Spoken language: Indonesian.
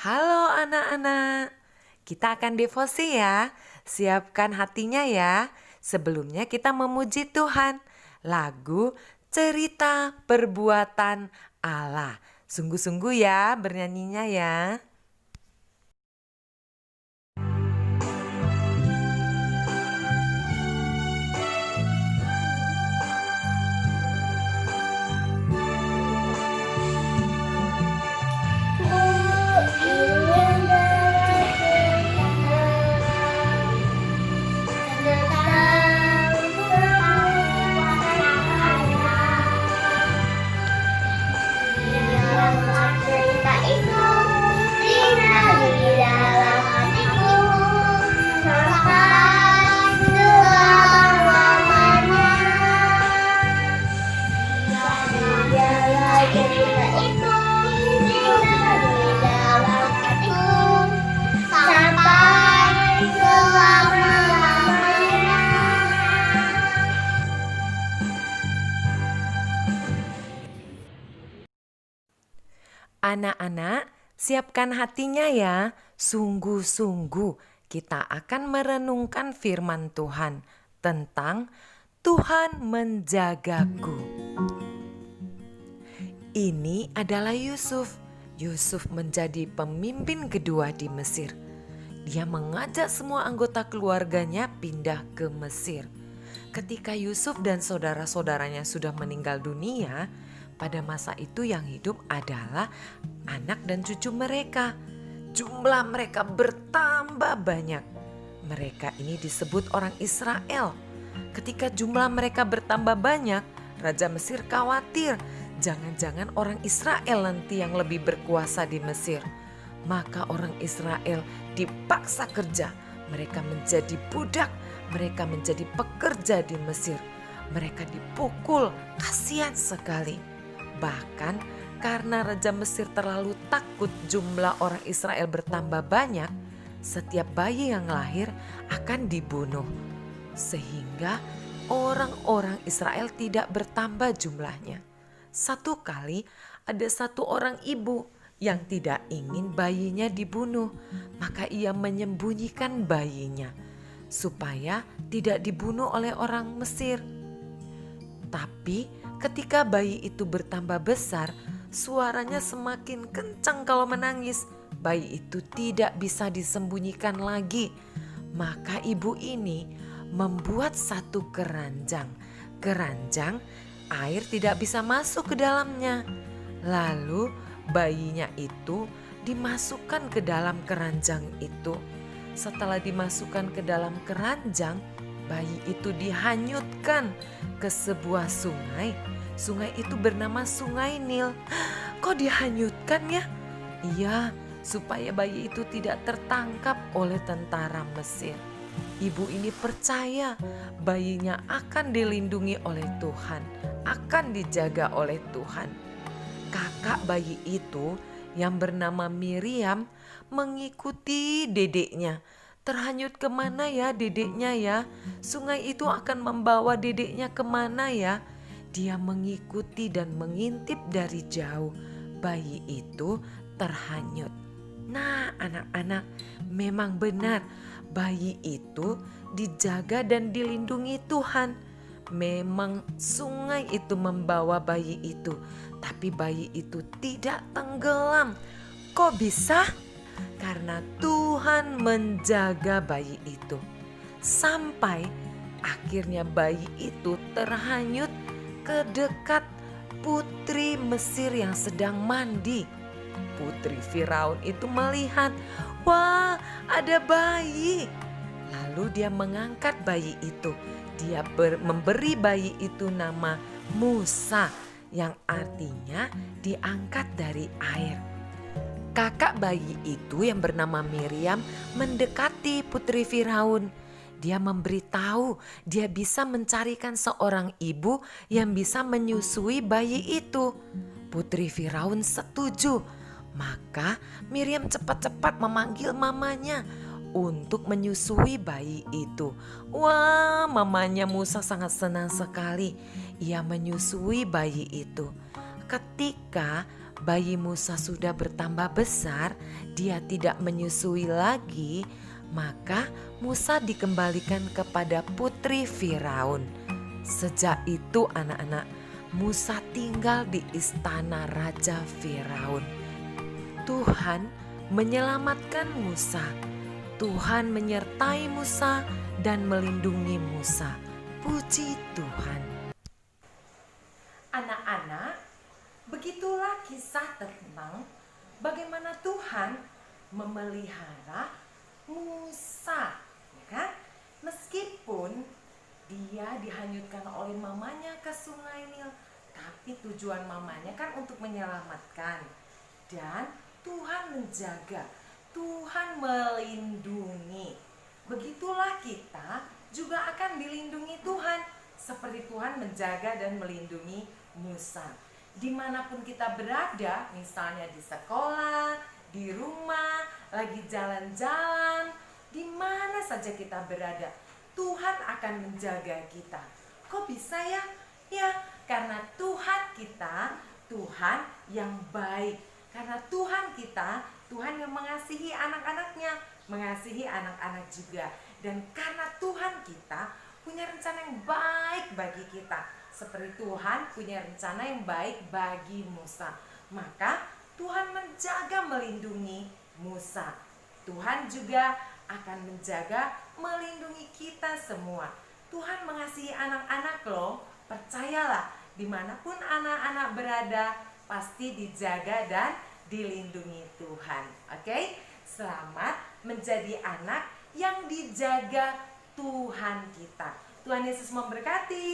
Halo anak-anak, kita akan devosi ya. Siapkan hatinya ya. Sebelumnya kita memuji Tuhan. Lagu Cerita Perbuatan Allah. Sungguh-sungguh ya bernyanyinya ya. Anak-anak, siapkan hatinya ya. Sungguh-sungguh kita akan merenungkan firman Tuhan tentang Tuhan menjagaku. Ini adalah Yusuf. Yusuf menjadi pemimpin kedua di Mesir. Dia mengajak semua anggota keluarganya pindah ke Mesir. Ketika Yusuf dan saudara-saudaranya sudah meninggal dunia, pada masa itu yang hidup adalah anak dan cucu mereka. Jumlah mereka bertambah banyak. Mereka ini disebut orang Israel. Ketika jumlah mereka bertambah banyak, Raja Mesir khawatir jangan-jangan orang Israel nanti yang lebih berkuasa di Mesir. Maka orang Israel dipaksa kerja. Mereka menjadi budak, mereka menjadi pekerja di Mesir. Mereka dipukul, kasihan sekali. Bahkan karena Raja Mesir terlalu takut jumlah orang Israel bertambah banyak, setiap bayi yang lahir akan dibunuh. Sehingga orang-orang Israel tidak bertambah jumlahnya. Satu kali ada satu orang ibu yang tidak ingin bayinya dibunuh, maka ia menyembunyikan bayinya supaya tidak dibunuh oleh orang Mesir. Tapi ketika bayi itu bertambah besar, suaranya semakin kencang kalau menangis. Bayi itu tidak bisa disembunyikan lagi. Maka ibu ini membuat satu keranjang. Keranjang, air tidak bisa masuk ke dalamnya. Lalu bayinya itu dimasukkan ke dalam keranjang itu. Setelah dimasukkan ke dalam keranjang, bayi itu dihanyutkan ke sebuah sungai. Sungai itu bernama Sungai Nil. Kok dihanyutkan ya? Iya, supaya bayi itu tidak tertangkap oleh tentara Mesir. Ibu ini percaya bayinya akan dilindungi oleh Tuhan, akan dijaga oleh Tuhan. Kakak bayi itu yang bernama Miriam mengikuti dedeknya. Terhanyut kemana ya dedeknya ya? Sungai itu akan membawa dedeknya kemana ya? Dia mengikuti dan mengintip dari jauh. Bayi itu terhanyut. Nah anak-anak, memang benar bayi itu dijaga dan dilindungi Tuhan. Memang sungai itu membawa bayi itu, tapi bayi itu tidak tenggelam. Kok bisa? Karena Tuhan menjaga bayi itu. Sampai akhirnya bayi itu terhanyut ke dekat putri Mesir yang sedang mandi. Putri Firaun itu melihat, wah ada bayi. Lalu dia mengangkat bayi itu. Dia memberi bayi itu nama Musa, yang artinya diangkat dari air. Kakak bayi itu yang bernama Miriam mendekati putri Firaun. Dia memberitahu dia bisa mencarikan seorang ibu yang bisa menyusui bayi itu. Putri Firaun setuju. Maka Miriam cepat-cepat memanggil mamanya untuk menyusui bayi itu. Wah, mamanya Musa sangat senang sekali. Ia menyusui bayi itu. Ketika bayi Musa sudah bertambah besar, dia tidak menyusui lagi, maka Musa dikembalikan kepada putri Firaun. Sejak itu anak-anak, Musa tinggal di istana Raja Firaun. Tuhan menyelamatkan Musa. Tuhan menyertai Musa dan melindungi Musa. Puji Tuhan. Anak-anak, begitulah kisah tentang bagaimana Tuhan memelihara Musa, ya kan? Meskipun dia dihanyutkan oleh mamanya ke sungai Nil, tapi tujuan mamanya kan untuk menyelamatkan. Dan Tuhan menjaga, Tuhan melindungi. Begitulah kita juga akan dilindungi Tuhan, seperti Tuhan menjaga dan melindungi Musa. Dimanapun kita berada, misalnya di sekolah, di rumah, lagi jalan-jalan, di mana saja kita berada, Tuhan akan menjaga kita. Kok bisa ya? Ya, karena Tuhan kita, Tuhan yang baik. Karena Tuhan kita, Tuhan yang mengasihi anak-anaknya, mengasihi anak-anak juga. Dan karena Tuhan kita punya rencana yang baik bagi kita, seperti Tuhan punya rencana yang baik bagi Musa, maka Tuhan menjaga melindungi Musa. Tuhan juga akan menjaga melindungi kita semua. Tuhan mengasihi anak-anak loh, percayalah, dimanapun anak-anak berada pasti dijaga dan dilindungi Tuhan. Oke? Selamat menjadi anak yang dijaga Tuhan kita. Tuhan Yesus memberkati.